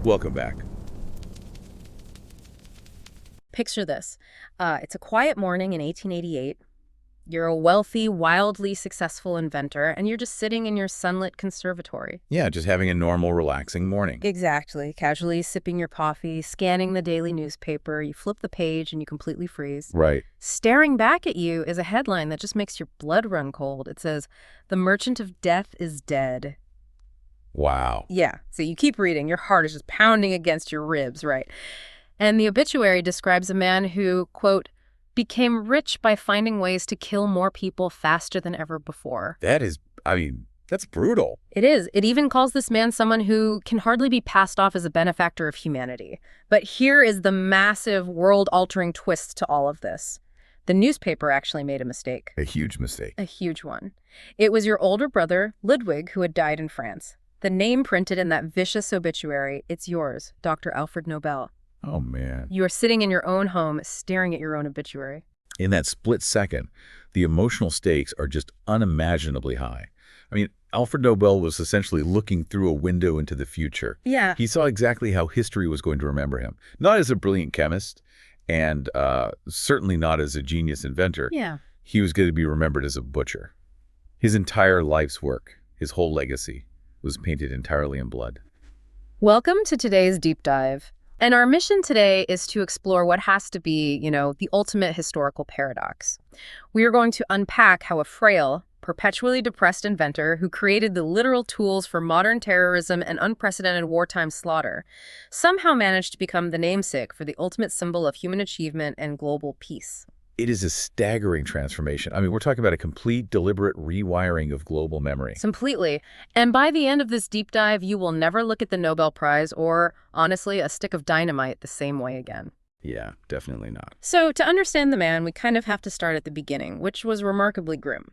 Welcome back. Picture this. It's a quiet morning in 1888. You're a wealthy, wildly successful inventor, and you're just sitting in your sunlit conservatory. Yeah, just having a normal, relaxing morning. Exactly. Casually sipping your coffee, scanning the daily newspaper. You flip the page and you completely freeze. Right. Staring back at you is a headline that just makes your blood run cold. It says, "The Merchant of Death is dead." Wow. Yeah, so you keep reading. Your heart is just pounding against your ribs, right? And the obituary describes a man who, quote, became rich by finding ways to kill more people faster than ever before. That's brutal. It is. It even calls this man someone who can hardly be passed off as a benefactor of humanity. But here is the massive, world-altering twist to all of this. The newspaper actually made a mistake. A huge mistake. A huge one. It was your older brother, Ludwig, who had died in France. The name printed in that vicious obituary, it's yours, Dr. Alfred Nobel. Oh, man. You are sitting in your own home, staring at your own obituary. In that split second, the emotional stakes are just unimaginably high. Alfred Nobel was essentially looking through a window into the future. Yeah. He saw exactly how history was going to remember him. Not as a brilliant chemist, and certainly not as a genius inventor. Yeah. He was going to be remembered as a butcher. His entire life's work, his whole legacy, was painted entirely in blood. Welcome to today's deep dive. And our mission today is to explore what has to be, the ultimate historical paradox. We are going to unpack how a frail, perpetually depressed inventor who created the literal tools for modern terrorism and unprecedented wartime slaughter somehow managed to become the namesake for the ultimate symbol of human achievement and global peace. It is a staggering transformation. We're talking about a complete, deliberate rewiring of global memory. Completely. And by the end of this deep dive, you will never look at the Nobel Prize or, honestly, a stick of dynamite the same way again. Yeah, definitely not. So to understand the man, we kind of have to start at the beginning, which was remarkably grim.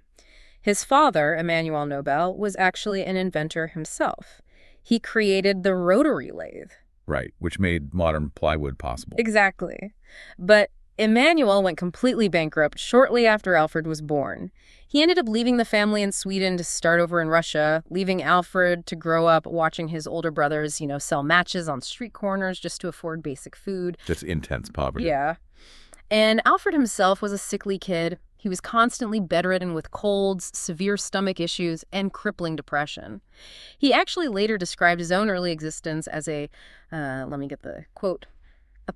His father, Emmanuel Nobel, was actually an inventor himself. He created the rotary lathe. Right, which made modern plywood possible. Exactly. But Emmanuel went completely bankrupt shortly after Alfred was born. He ended up leaving the family in Sweden to start over in Russia, leaving Alfred to grow up watching his older brothers, sell matches on street corners just to afford basic food. Just intense poverty. Yeah. And Alfred himself was a sickly kid. He was constantly bedridden with colds, severe stomach issues, and crippling depression. He actually later described his own early existence as a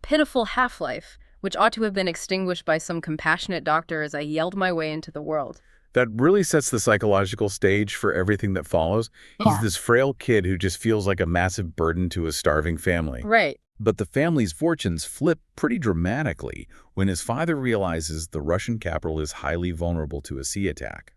pitiful half-life, which ought to have been extinguished by some compassionate doctor as I yelled my way into the world. That really sets the psychological stage for everything that follows. He's this frail kid who just feels like a massive burden to a starving family. Right. But the family's fortunes flip pretty dramatically when his father realizes the Russian capital is highly vulnerable to a sea attack.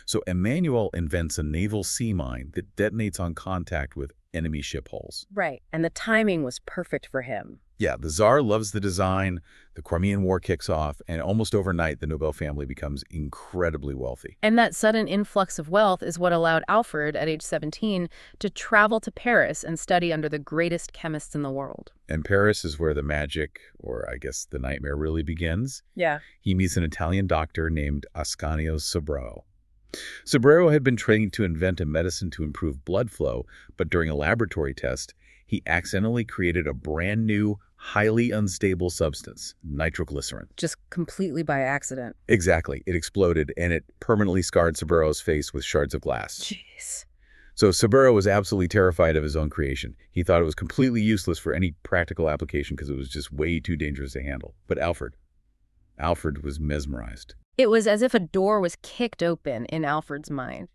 So Emmanuel invents a naval sea mine that detonates on contact with enemy ship hulls. Right. And the timing was perfect for him. Yeah, the Tsar loves the design, the Crimean War kicks off, and almost overnight the Nobel family becomes incredibly wealthy. And that sudden influx of wealth is what allowed Alfred, at age 17, to travel to Paris and study under the greatest chemists in the world. And Paris is where the magic, or I guess the nightmare, really begins. Yeah. He meets an Italian doctor named Ascanio Sobrero. Sobrero had been trained to invent a medicine to improve blood flow, but during a laboratory test, he accidentally created a brand new, highly unstable substance, nitroglycerin. Just completely by accident. Exactly. It exploded, and it permanently scarred Sobero's face with shards of glass. Jeez. So Sobero was absolutely terrified of his own creation. He thought it was completely useless for any practical application because it was just way too dangerous to handle. But Alfred was mesmerized. It was as if a door was kicked open in Alfred's mind.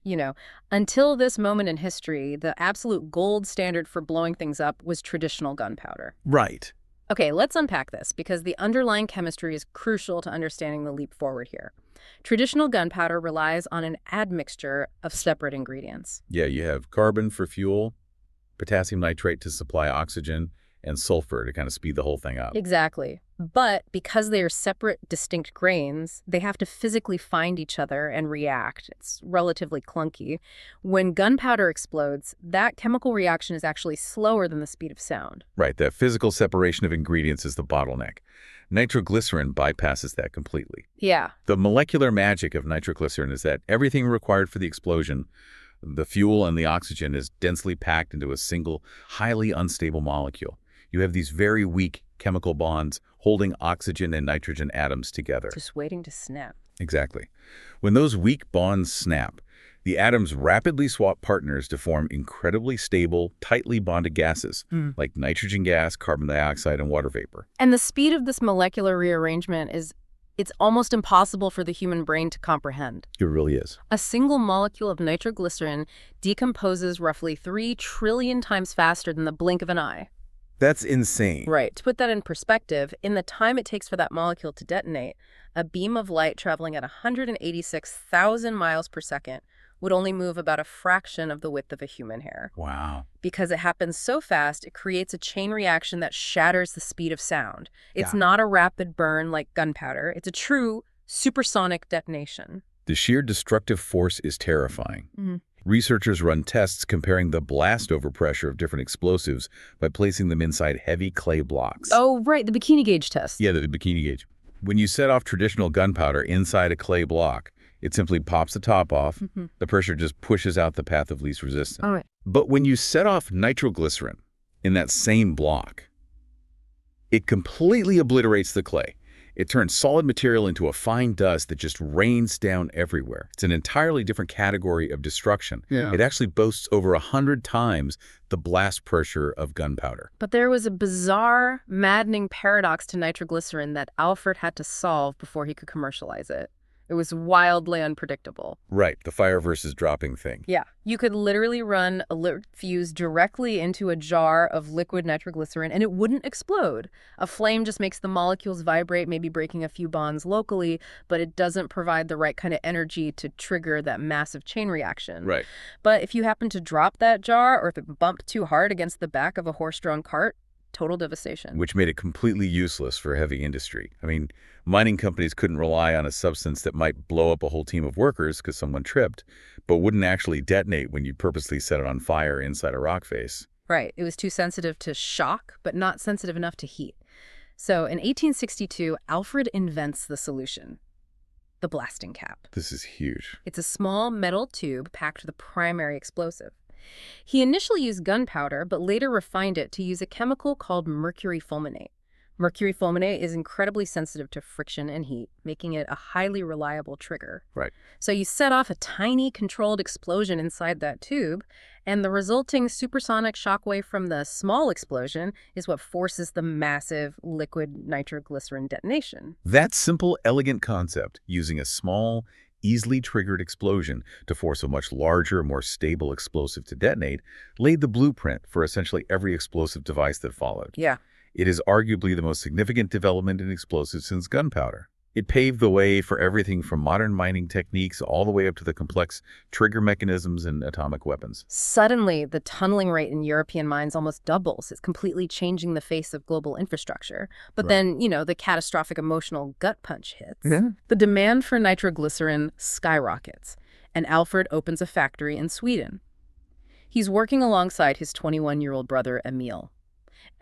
Until this moment in history, the absolute gold standard for blowing things up was traditional gunpowder. Right. Okay, let's unpack this because the underlying chemistry is crucial to understanding the leap forward here. Traditional gunpowder relies on an admixture of separate ingredients. Yeah, you have carbon for fuel, potassium nitrate to supply oxygen, and sulfur to kind of speed the whole thing up. Exactly. But because they are separate, distinct grains, they have to physically find each other and react. It's relatively clunky. When gunpowder explodes, that chemical reaction is actually slower than the speed of sound. Right, that physical separation of ingredients is the bottleneck. Nitroglycerin bypasses that completely. Yeah. The molecular magic of nitroglycerin is that everything required for the explosion, The fuel and the oxygen is densely packed into a single, highly unstable molecule. You have these very weak chemical bonds holding oxygen and nitrogen atoms together. Just waiting to snap. Exactly. When those weak bonds snap, the atoms rapidly swap partners to form incredibly stable, tightly bonded gases, like nitrogen gas, carbon dioxide, and water vapor. And the speed of this molecular rearrangement it's almost impossible for the human brain to comprehend. It really is. A single molecule of nitroglycerin decomposes roughly 3 trillion times faster than the blink of an eye. That's insane. Right. To put that in perspective, in the time it takes for that molecule to detonate, a beam of light traveling at 186,000 miles per second would only move about a fraction of the width of a human hair. Wow. Because it happens so fast, it creates a chain reaction that shatters the speed of sound. It's Yeah. not a rapid burn like gunpowder. It's a true supersonic detonation. The sheer destructive force is terrifying. Researchers run tests comparing the blast overpressure of different explosives by placing them inside heavy clay blocks. Oh, right, the bikini gauge test. Yeah, the bikini gauge. When you set off traditional gunpowder inside a clay block, it simply pops the top off. The pressure just pushes out the path of least resistance. All right. But when you set off nitroglycerin in that same block, it completely obliterates the clay. It turns solid material into a fine dust that just rains down everywhere. It's an entirely different category of destruction. Yeah. It actually boasts over 100 times the blast pressure of gunpowder. But there was a bizarre, maddening paradox to nitroglycerin that Alfred had to solve before he could commercialize it. It was wildly unpredictable. Right, the fire versus dropping thing. Yeah. You could literally run a lit fuse directly into a jar of liquid nitroglycerin and it wouldn't explode. A flame just makes the molecules vibrate, maybe breaking a few bonds locally, but it doesn't provide the right kind of energy to trigger that massive chain reaction. Right. But if you happen to drop that jar or if it bumped too hard against the back of a horse-drawn cart, total devastation. Which made it completely useless for heavy industry. I mean, mining companies couldn't rely on a substance that might blow up a whole team of workers because someone tripped, but wouldn't actually detonate when you purposely set it on fire inside a rock face. Right. It was too sensitive to shock, but not sensitive enough to heat. So in 1862, Alfred invents the solution, the blasting cap. This is huge. It's a small metal tube packed with a primary explosive. He initially used gunpowder, but later refined it to use a chemical called mercury fulminate. Mercury fulminate is incredibly sensitive to friction and heat, making it a highly reliable trigger. Right. So you set off a tiny controlled explosion inside that tube, and the resulting supersonic shockwave from the small explosion is what forces the massive liquid nitroglycerin detonation. That simple, elegant concept, using a small, easily triggered explosion to force a much larger, more stable explosive to detonate, laid the blueprint for essentially every explosive device that followed. Yeah. It is arguably the most significant development in explosives since gunpowder. It paved the way for everything from modern mining techniques all the way up to the complex trigger mechanisms and atomic weapons. Suddenly, the tunneling rate in European mines almost doubles. It's completely changing the face of global infrastructure. But Right. then, the catastrophic emotional gut punch hits. Yeah. The demand for nitroglycerin skyrockets, and Alfred opens a factory in Sweden. He's working alongside his 21-year-old brother, Emil.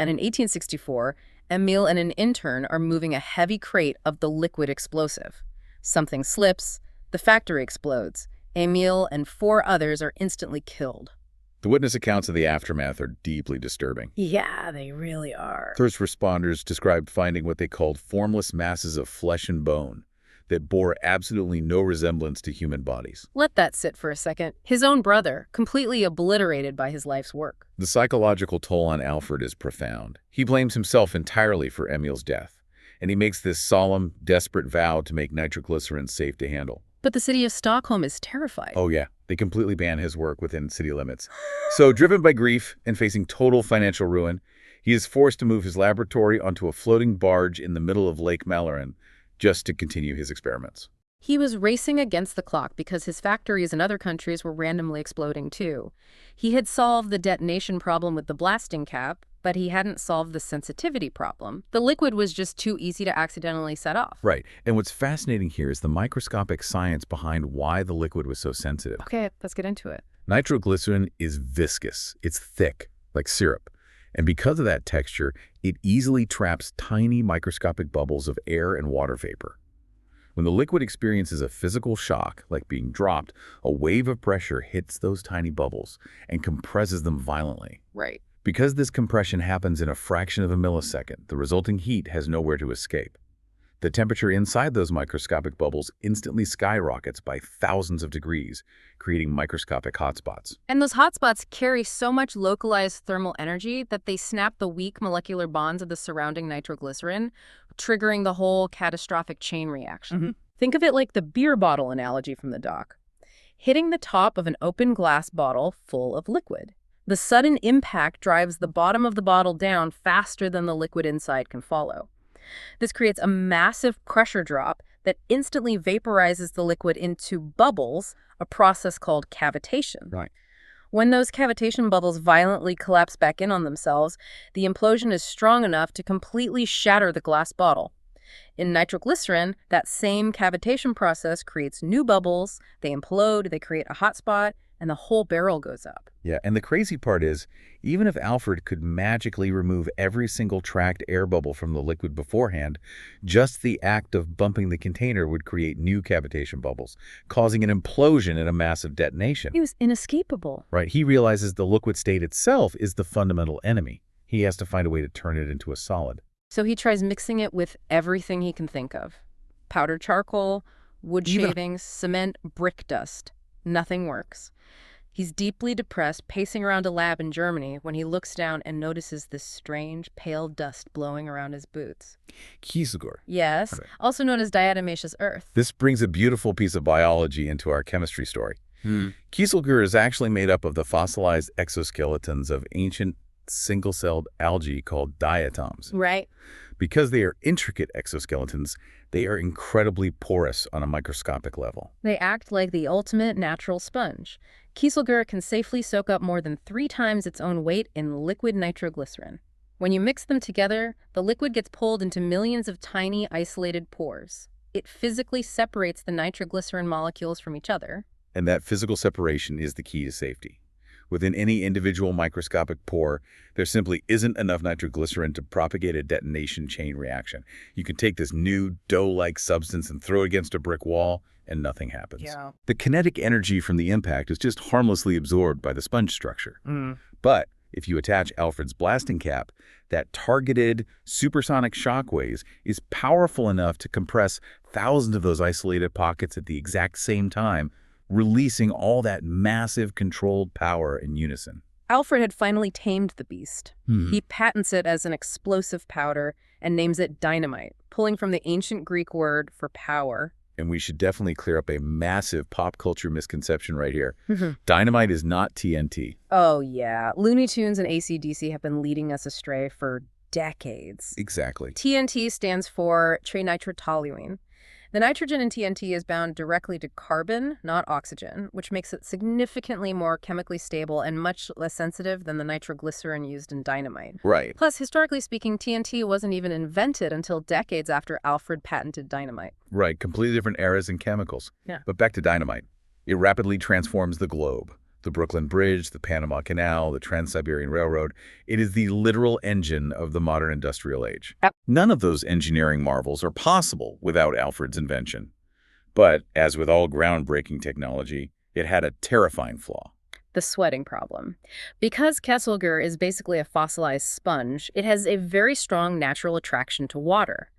And in 1864, Emil and an intern are moving a heavy crate of the liquid explosive. Something slips, the factory explodes. Emil and 4 others are instantly killed. The witness accounts of the aftermath are deeply disturbing. Yeah, they really are. First responders described finding what they called formless masses of flesh and bone that bore absolutely no resemblance to human bodies. Let that sit for a second. His own brother, completely obliterated by his life's work. The psychological toll on Alfred is profound. He blames himself entirely for Emil's death, and he makes this solemn, desperate vow to make nitroglycerin safe to handle. But the city of Stockholm is terrified. Oh yeah, they completely ban his work within city limits. So driven by grief and facing total financial ruin, he is forced to move his laboratory onto a floating barge in the middle of Lake Mälaren just to continue his experiments. He was racing against the clock because his factories in other countries were randomly exploding too. He had solved the detonation problem with the blasting cap, but he hadn't solved the sensitivity problem. The liquid was just too easy to accidentally set off. Right, and what's fascinating here is the microscopic science behind why the liquid was so sensitive. Okay, let's get into it. Nitroglycerin is viscous. It's thick, like syrup. And because of that texture, it easily traps tiny microscopic bubbles of air and water vapor. When the liquid experiences a physical shock, like being dropped, a wave of pressure hits those tiny bubbles and compresses them violently. Right. Because this compression happens in a fraction of a millisecond, the resulting heat has nowhere to escape. The temperature inside those microscopic bubbles instantly skyrockets by thousands of degrees, creating microscopic hotspots. And those hotspots carry so much localized thermal energy that they snap the weak molecular bonds of the surrounding nitroglycerin, triggering the whole catastrophic chain reaction. Think of it like the beer bottle analogy from the doc. Hitting the top of an open glass bottle full of liquid. The sudden impact drives the bottom of the bottle down faster than the liquid inside can follow. This creates a massive pressure drop that instantly vaporizes the liquid into bubbles, a process called cavitation. Right. When those cavitation bubbles violently collapse back in on themselves, the implosion is strong enough to completely shatter the glass bottle. In nitroglycerin, that same cavitation process creates new bubbles, they implode, they create a hotspot, and the whole barrel goes up. Yeah, and the crazy part is, even if Alfred could magically remove every single trapped air bubble from the liquid beforehand, just the act of bumping the container would create new cavitation bubbles, causing an implosion and a massive detonation. It was inescapable. Right, he realizes the liquid state itself is the fundamental enemy. He has to find a way to turn it into a solid. So he tries mixing it with everything he can think of. Powdered charcoal, wood shavings, cement, brick dust. Nothing works. He's deeply depressed, pacing around a lab in Germany when he looks down and notices this strange, pale dust blowing around his boots. Kieselguhr. Yes, also known as diatomaceous earth. This brings a beautiful piece of biology into our chemistry story. Kieselguhr is actually made up of the fossilized exoskeletons of ancient single-celled algae called diatoms. Right. Because they are intricate exoskeletons, they are incredibly porous on a microscopic level. They act like the ultimate natural sponge. Kieselguhr can safely soak up more than 3 times its own weight in liquid nitroglycerin. When you mix them together, the liquid gets pulled into millions of tiny, isolated pores. It physically separates the nitroglycerin molecules from each other. And that physical separation is the key to safety. Within any individual microscopic pore, there simply isn't enough nitroglycerin to propagate a detonation chain reaction. You can take this new dough-like substance and throw it against a brick wall, and nothing happens. Yeah. The kinetic energy from the impact is just harmlessly absorbed by the sponge structure. But if you attach Alfred's blasting cap, that targeted supersonic shockwaves is powerful enough to compress thousands of those isolated pockets at the exact same time, releasing all that massive controlled power in unison. Alfred had finally tamed the beast. He patents it as an explosive powder and names it dynamite, pulling from the ancient Greek word for power. And we should definitely clear up a massive pop culture misconception right here. Dynamite is not TNT. Oh, yeah. Looney Tunes and AC/DC have been leading us astray for decades. Exactly. TNT stands for trinitrotoluene. The nitrogen in TNT is bound directly to carbon, not oxygen, which makes it significantly more chemically stable and much less sensitive than the nitroglycerin used in dynamite. Right. Plus, historically speaking, TNT wasn't even invented until decades after Alfred patented dynamite. Right. Completely different eras and chemicals. Yeah. But back to dynamite. It rapidly transforms the globe. The Brooklyn Bridge, the Panama Canal, the Trans-Siberian Railroad. It is the literal engine of the modern industrial age. Yep. None of those engineering marvels are possible without Alfred's invention. But, as with all groundbreaking technology, it had a terrifying flaw. The sweating problem. Because Kieselguhr is basically a fossilized sponge, it has a very strong natural attraction to water.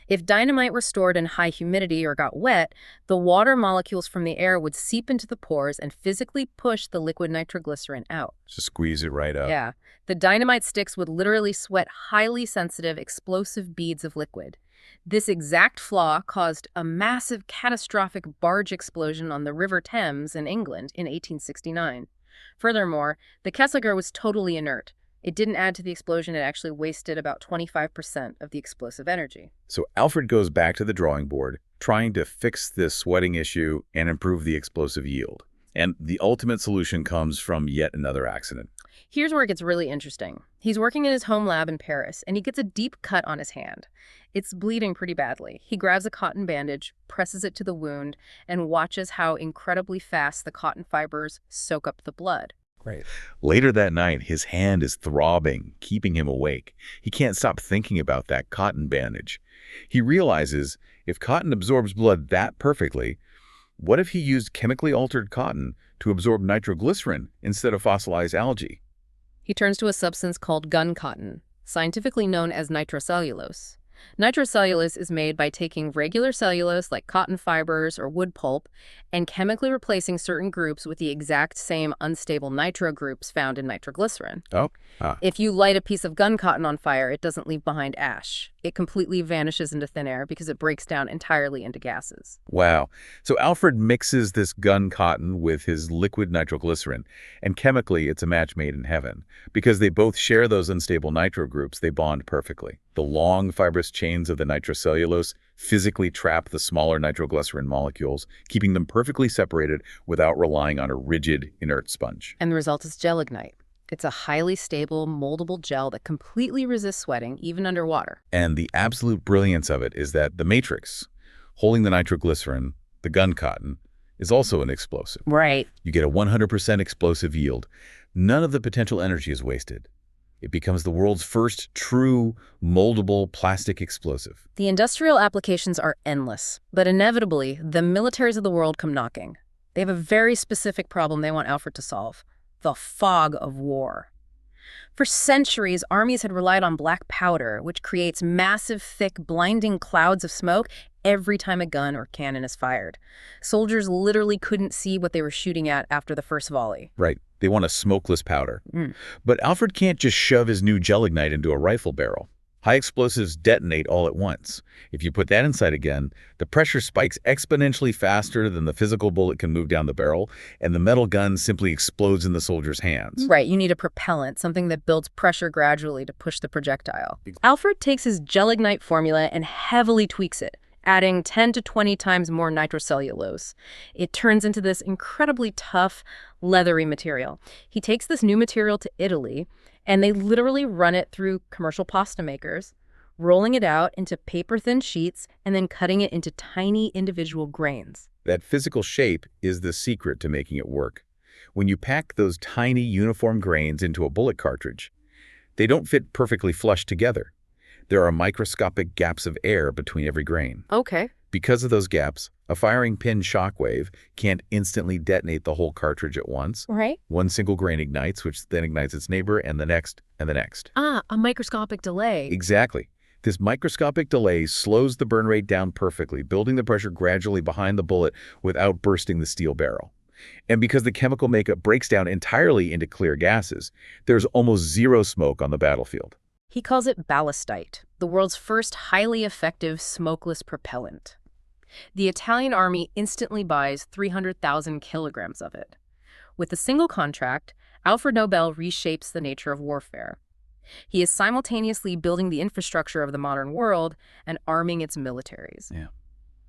If dynamite were stored in high humidity or got wet, the water molecules from the air would seep into the pores and physically push the liquid nitroglycerin out. Just squeeze it right up. Yeah. The dynamite sticks would literally sweat highly sensitive, explosive beads of liquid. This exact flaw caused a massive, catastrophic barge explosion on the River Thames in England in 1869. Furthermore, the Kieselguhr was totally inert. It didn't add to the explosion, it actually wasted about 25% of the explosive energy. So Alfred goes back to the drawing board, trying to fix this sweating issue and improve the explosive yield. And the ultimate solution comes from yet another accident. Here's where it gets really interesting. He's working in his home lab in Paris, and he gets a deep cut on his hand. It's bleeding pretty badly. He grabs a cotton bandage, presses it to the wound, and watches how incredibly fast the cotton fibers soak up the blood. Right. Later that night, his hand is throbbing, keeping him awake. He can't stop thinking about that cotton bandage. He realizes if cotton absorbs blood that perfectly, what if he used chemically altered cotton to absorb nitroglycerin instead of fossilized algae? He turns to a substance called gun cotton, scientifically known as nitrocellulose. Nitrocellulose is made by taking regular cellulose like cotton fibers or wood pulp and chemically replacing certain groups with the exact same unstable nitro groups found in nitroglycerin. Oh, If you light a piece of gun cotton on fire, it doesn't leave behind ash. It completely vanishes into thin air because it breaks down entirely into gases. wow. So Alfred mixes this gun cotton with his liquid nitroglycerin, and chemically it's a match made in heaven. Because they both share those unstable nitro groups, they bond perfectly. The long fibrous chains of the nitrocellulose physically trap the smaller nitroglycerin molecules, keeping them perfectly separated without relying on a rigid, inert sponge. And the result is gelignite. It's a highly stable, moldable gel that completely resists sweating, even underwater. And the absolute brilliance of it is that the matrix, holding the nitroglycerin, the gun cotton, is also an explosive. Right. You get a 100% explosive yield. None of the potential energy is wasted. It becomes the world's first true, moldable plastic explosive. The industrial applications are endless, but inevitably, the militaries of the world come knocking. They have a very specific problem they want Alfred to solve: the fog of war. For centuries, armies had relied on black powder, which creates massive, thick, blinding clouds of smoke every time a gun or cannon is fired. Soldiers literally couldn't see what they were shooting at after the first volley. Right. They want a smokeless powder. But Alfred can't just shove his new gelignite into a rifle barrel. High explosives detonate all at once. If you put that inside again, the pressure spikes exponentially faster than the physical bullet can move down the barrel, and the metal gun simply explodes in the soldier's hands. Right, you need a propellant, something that builds pressure gradually to push the projectile. Alfred takes his gelignite formula and heavily tweaks it, adding 10 to 20 times more nitrocellulose. It turns into this incredibly tough, leathery material. He takes this new material to Italy, and they literally run it through commercial pasta makers, rolling it out into paper-thin sheets and then cutting it into tiny individual grains. That physical shape is the secret to making it work. When you pack those tiny uniform grains into a bullet cartridge, they don't fit perfectly flush together. There are microscopic gaps of air between every grain. Okay. Because of those gaps, a firing pin shockwave can't instantly detonate the whole cartridge at once. Right. One single grain ignites, which then ignites its neighbor, and the next, and the next. Ah, a microscopic delay. Exactly. This microscopic delay slows the burn rate down perfectly, building the pressure gradually behind the bullet without bursting the steel barrel. And because the chemical makeup breaks down entirely into clear gases, there's almost zero smoke on the battlefield. He calls it ballistite, the world's first highly effective smokeless propellant. The Italian army instantly buys 300,000 kilograms of it. With a single contract, Alfred Nobel reshapes the nature of warfare. He is simultaneously building the infrastructure of the modern world and arming its militaries. Yeah.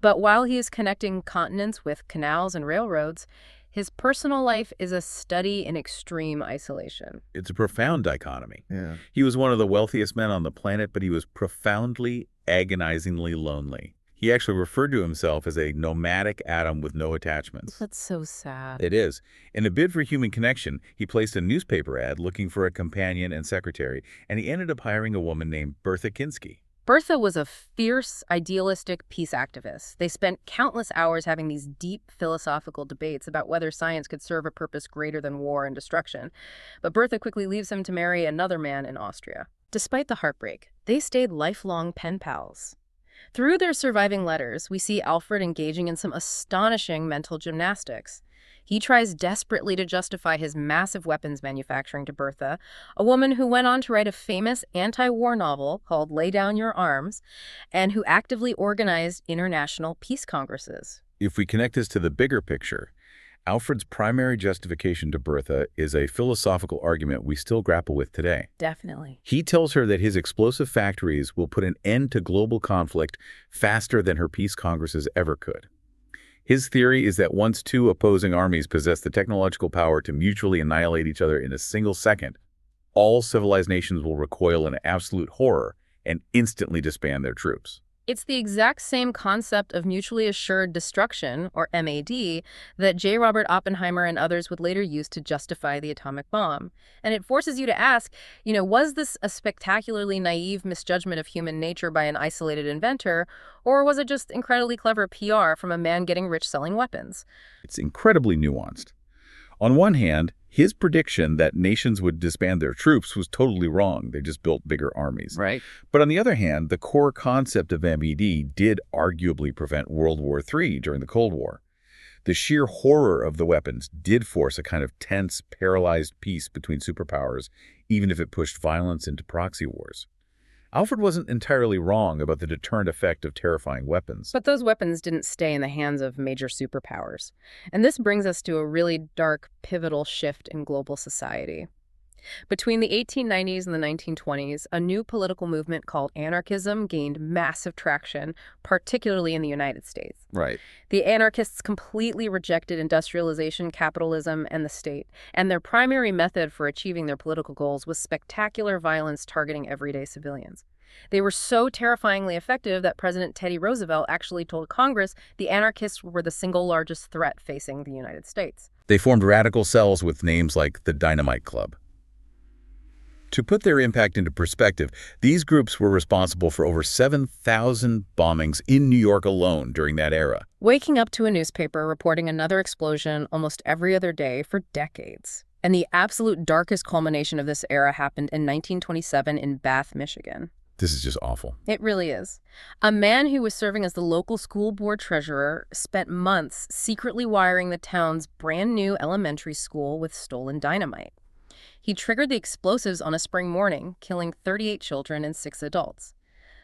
But while he is connecting continents with canals and railroads, his personal life is a study in extreme isolation. It's a profound dichotomy. Yeah. He was one of the wealthiest men on the planet, but he was profoundly, agonizingly lonely. He actually referred to himself as a nomadic atom with no attachments. That's so sad. It is. In a bid for human connection, he placed a newspaper ad looking for a companion and secretary, and he ended up hiring a woman named Bertha Kinsky. Bertha was a fierce, idealistic peace activist. They spent countless hours having these deep philosophical debates about whether science could serve a purpose greater than war and destruction. But Bertha quickly leaves him to marry another man in Austria. Despite the heartbreak, they stayed lifelong pen pals. Through their surviving letters, we see Alfred engaging in some astonishing mental gymnastics. He tries desperately to justify his massive weapons manufacturing to Bertha, a woman who went on to write a famous anti-war novel called Lay Down Your Arms, and who actively organized international peace congresses. If we connect this to the bigger picture, Alfred's primary justification to Bertha is a philosophical argument we still grapple with today. Definitely. He tells her that his explosive factories will put an end to global conflict faster than her peace congresses ever could. His theory is that once two opposing armies possess the technological power to mutually annihilate each other in a single second, all civilized nations will recoil in absolute horror and instantly disband their troops. It's the exact same concept of mutually assured destruction, or MAD, that J. Robert Oppenheimer and others would later use to justify the atomic bomb. And it forces you to ask, was this a spectacularly naive misjudgment of human nature by an isolated inventor, or was it just incredibly clever PR from a man getting rich selling weapons? It's incredibly nuanced. On one hand, his prediction that nations would disband their troops was totally wrong. They just built bigger armies. Right. But on the other hand, the core concept of MED did arguably prevent World War III during the Cold War. The sheer horror of the weapons did force a kind of tense, paralyzed peace between superpowers, even if it pushed violence into proxy wars. Alfred wasn't entirely wrong about the deterrent effect of terrifying weapons. But those weapons didn't stay in the hands of major superpowers. And this brings us to a really dark, pivotal shift in global society. Between the 1890s and the 1920s, a new political movement called anarchism gained massive traction, particularly in the United States. Right. The anarchists completely rejected industrialization, capitalism, and the state, and their primary method for achieving their political goals was spectacular violence targeting everyday civilians. They were so terrifyingly effective that President Teddy Roosevelt actually told Congress the anarchists were the single largest threat facing the United States. They formed radical cells with names like the Dynamite Club. To put their impact into perspective, these groups were responsible for over 7,000 bombings in New York alone during that era. Waking up to a newspaper reporting another explosion almost every other day for decades. And the absolute darkest culmination of this era happened in 1927 in Bath, Michigan. This is just awful. It really is. A man who was serving as the local school board treasurer spent months secretly wiring the town's brand new elementary school with stolen dynamite. He triggered the explosives on a spring morning, killing 38 children and 6 adults.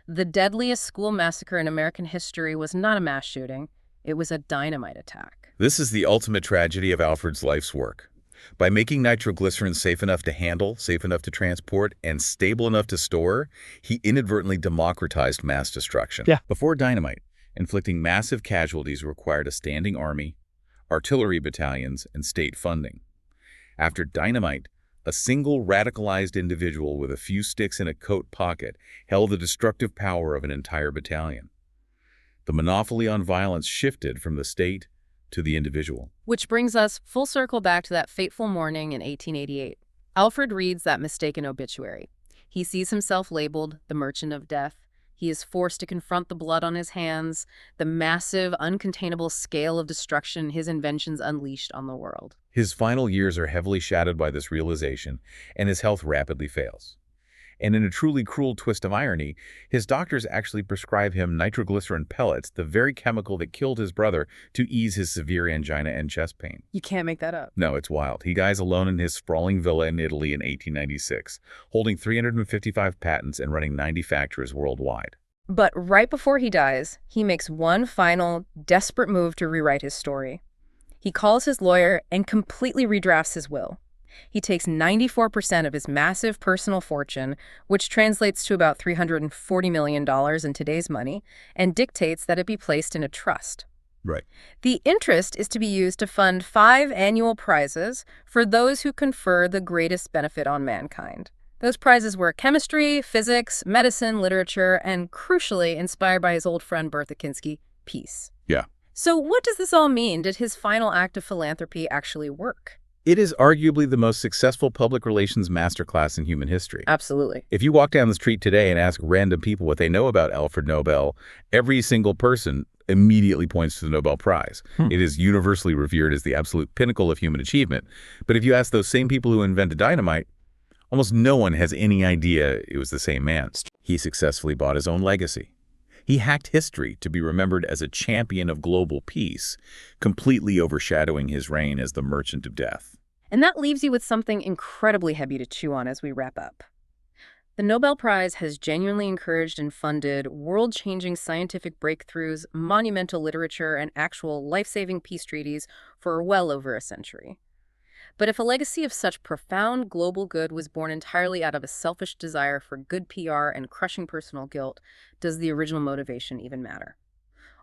The deadliest school massacre in American history was not a mass shooting. It was a dynamite attack. This is the ultimate tragedy of Alfred's life's work. By making nitroglycerin safe enough to handle, safe enough to transport, and stable enough to store, he inadvertently democratized mass destruction. Yeah. Before dynamite, inflicting massive casualties required a standing army, artillery battalions, and state funding. After dynamite, a single radicalized individual with a few sticks in a coat pocket held the destructive power of an entire battalion. The monopoly on violence shifted from the state to the individual. Which brings us full circle back to that fateful morning in 1888. Alfred reads that mistaken obituary. He sees himself labeled the Merchant of Death. He is forced to confront the blood on his hands, the massive, uncontainable scale of destruction his inventions unleashed on the world. His final years are heavily shadowed by this realization, and his health rapidly fails. And in a truly cruel twist of irony, his doctors actually prescribe him nitroglycerin pellets, the very chemical that killed his brother, to ease his severe angina and chest pain. You can't make that up. No, it's wild. He dies alone in his sprawling villa in Italy in 1896, holding 355 patents and running 90 factories worldwide. But right before he dies, he makes one final, desperate move to rewrite his story. He calls his lawyer and completely redrafts his will. He takes 94% of his massive personal fortune, which translates to about $340 million in today's money, and dictates that it be placed in a trust. Right. The interest is to be used to fund 5 annual prizes for those who confer the greatest benefit on mankind. Those prizes were chemistry, physics, medicine, literature, and crucially, inspired by his old friend Bertha Kinsky, peace. Yeah. So what does this all mean? Did his final act of philanthropy actually work? It is arguably the most successful public relations masterclass in human history. Absolutely. If you walk down the street today and ask random people what they know about Alfred Nobel, every single person immediately points to the Nobel Prize. It is universally revered as the absolute pinnacle of human achievement. But if you ask those same people who invented dynamite, almost no one has any idea it was the same man. He successfully bought his own legacy. He hacked history to be remembered as a champion of global peace, completely overshadowing his reign as the Merchant of Death. And that leaves you with something incredibly heavy to chew on as we wrap up. The Nobel Prize has genuinely encouraged and funded world-changing scientific breakthroughs, monumental literature, and actual life-saving peace treaties for well over a century. But if a legacy of such profound global good was born entirely out of a selfish desire for good PR and crushing personal guilt, does the original motivation even matter?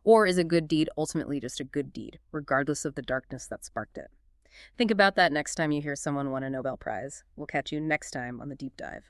Or is a good deed ultimately just a good deed, regardless of the darkness that sparked it? Think about that next time you hear someone won a Nobel Prize. We'll catch you next time on The Deep Dive.